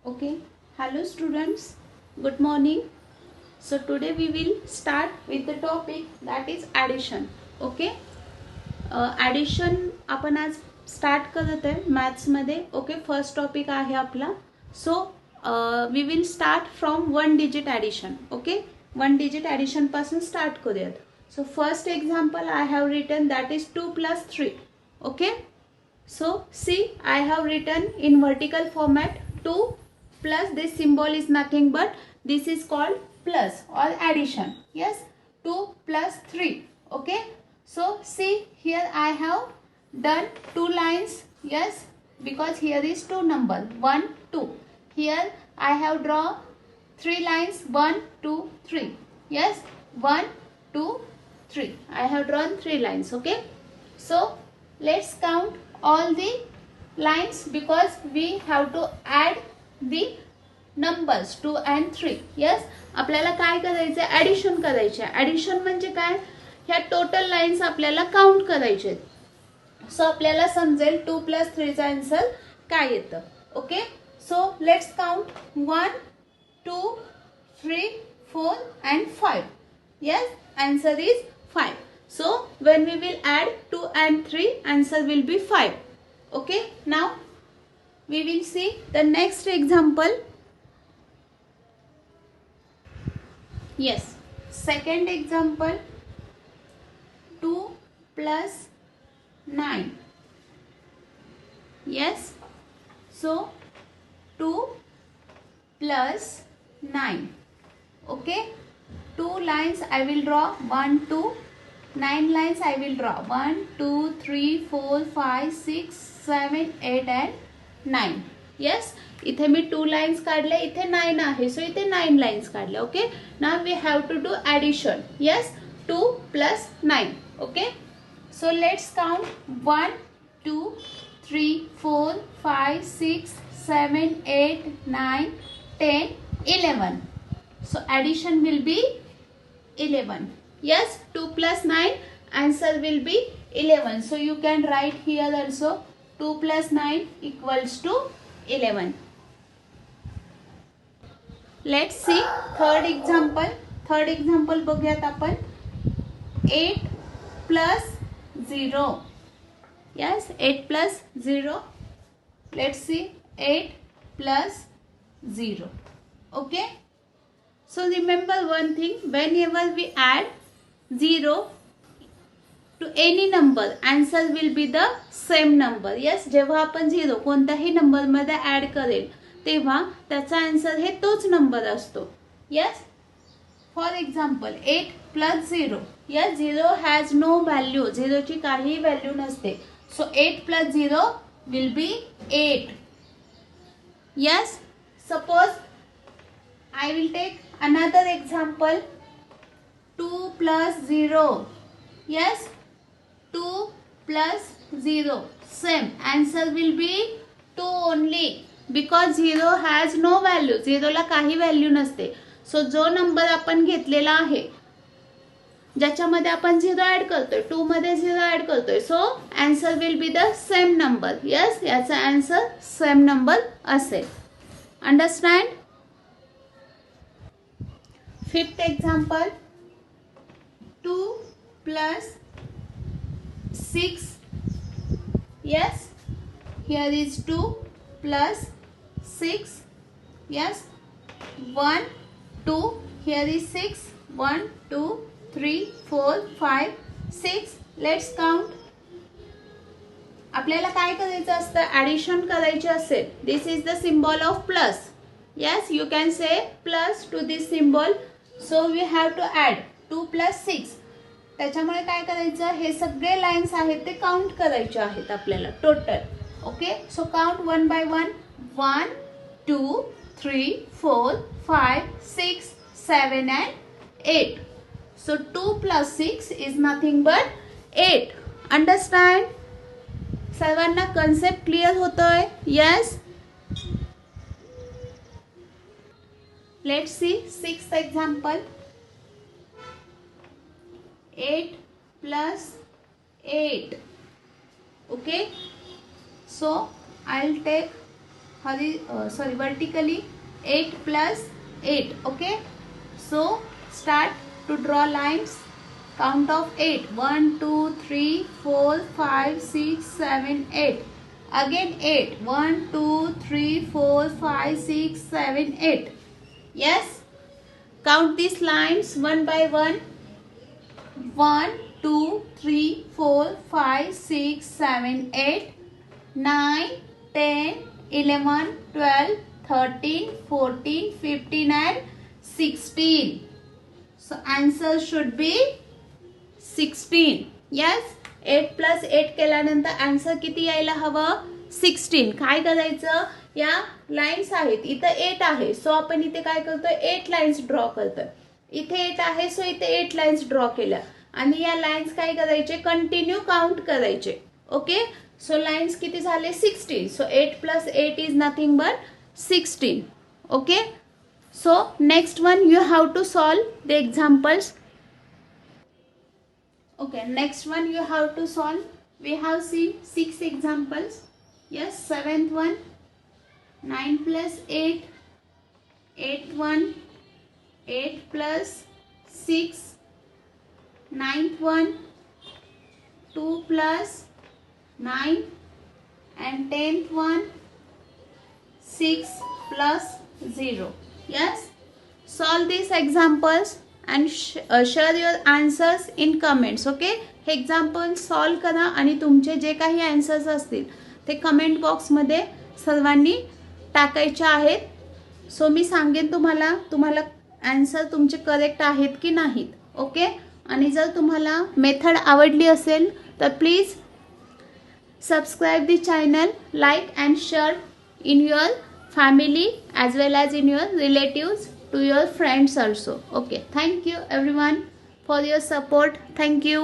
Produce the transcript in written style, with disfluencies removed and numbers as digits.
Okay, hello students, good morning. So today we will start with the topic that is addition. Okay, addition आपण आज start करत आहे maths मध्ये. Okay, first topic आहे आपला. So we will start from one digit addition. Okay, one digit addition पासून start करूयात. So first example I have written that is 2 + 3. Okay, so see, I have written in vertical format 2 plus this symbol is nothing but this is called plus or addition. Yes, 2 + 3. Okay, so see here I have done 2 lines. Yes, because here is 2 number 1 2. Here I have drawn 3 lines 1 2 3. Yes, 1 2 3. I have drawn 3 lines. Okay, so let's count all the lines because we have to add the numbers 2 and 3. yes, आपल्याला काय करायचं आहे, addition करायचे. Addition म्हणजे काय, ह्या total lines आपल्याला count करायचे. सो आपल्याला समजेल 2 + 3 चा आन्सर काय येतं. Okay, so let's count 1 2 3 4 and 5. yes, answer is 5. So when we will add 2 and 3, answer will be 5. Okay, now we will see the next example. Yes, second example, 2 + 9. Yes, so 2 + 9. Okay, 2 lines I will draw 1 2. 9 lines I will draw 1 2 3 4 5 6 7 8 and 9. yes, इथे मी 2 lines काढले, इथे 9 आहे, सो इथे 9 lines काढले. Okay, now we have to do addition. yes, 2 + 9. Okay, so let's count 1 2 3 4 5 6 7 8 9 10 11. so addition will be 11. yes, 2 + 9, answer will be 11. so you can write here also 2 + 9 equals to 11. let's see third example. third example बघूयात आपण. 8 + 0. yes, 8 + 0. let's see 8 + 0. okay, so remember one thing, whenever we add 0 to any number, answer will be the same number. yes, जेव्हा आपण 0 कोणत्याही number मध्ये add करेल तेव्हा त्याचा answer हे तोच नंबर असतो. yes, for example 8 + 0. yes, 0 has no value, 0 ची काही व्हॅल्यू नसते. So 8 + 0 will be 8. yes, suppose I will take another example, 2 + 0. yes, 2 + 0, same answer will be 2 only because 0 has no value. 0 ला काही value नसते. सो जो number आपण घेतलेला आहे ज्याच्यामध्ये आपण 0 ऍड करतोय, 2 मध्ये 0 ऍड करतोय, so answer will be the same number. yes, याचा आन्सर सेम नंबर असेल. Understand. Fifth example, 2 + 6. yes, here is 2 + 6. yes, 1 2, here is 6 1 2 3 4 5 6. let's count. आपल्याला काय करायचं असतं, ॲडिशन करायचे असेल, this is the symbol of plus. yes, you can say plus to this symbol. so we have to add 2 + 6. त्याच्यामुळे काय करायचं, हे सगळे लाईन्स आहेत ते काउंट करायचे आहेत आपल्याला total. Okay, so count 1 by 1. 1 2 3 4 5 6 7 and 8. so 2 + 6 is nothing but 8. Understand. सर्वांना कन्सेप्ट क्लिअर होतोय. yes, let's see sixth example, 8 + 8. okay, so I'll take vertically 8 plus 8. Okay, so start to draw lines. Count of 8. 1 2 3 4 5 6 7 8. Again 8. 1 2 3 4 5 6 7 8. Yes, count these lines one by one. 1 2 3 4 5 6 7 8 9 10 11 12 13 14 15 and 16. So answer should be 16. Yes, 8 plus 8 केल्यानंतर answer किती यायला हवं? 16. काय करायचं? या lines आहेत, इथे 8 आहे, सो आपण इथे काय करतोय? 8 लाइन्स ड्रॉ करतोय. इथे 8 आहे, सो इथे 8 लाइन्स ड्रॉ केल्या आणि या लाइन्स काय करायचे? कंटिन्यू काउंट करायचे. ओके, सो लाइन्स किती झाले? 16. सो 8 plus 8 is nothing but 16. Okay, so next one you have to solve the examples. Okay, next one you have to solve. We have seen 6 examples. Yes, 7th one, 9 plus 8, 8th one, 8 plus 6, 9th one, 2 plus 9, and 10th one, 6 plus 0. Yes, solve these examples and share your answers in comments. Okay, हे example solve करा आणि तुमचे जे काही answers असतील ते comment बॉक्समध्ये सर्वांनी टाकायचे आहेत. सो मी सांगेन तुम्हाला आन्सर तुमचे करेक्ट आहेत की नाहीत. ओके, आणि जर तुम्हाला मेथड आवडली असेल तर please subscribe the channel, like and share in your family as well as in your relatives, to your friends also. Okay, thank you everyone for your support. Thank you.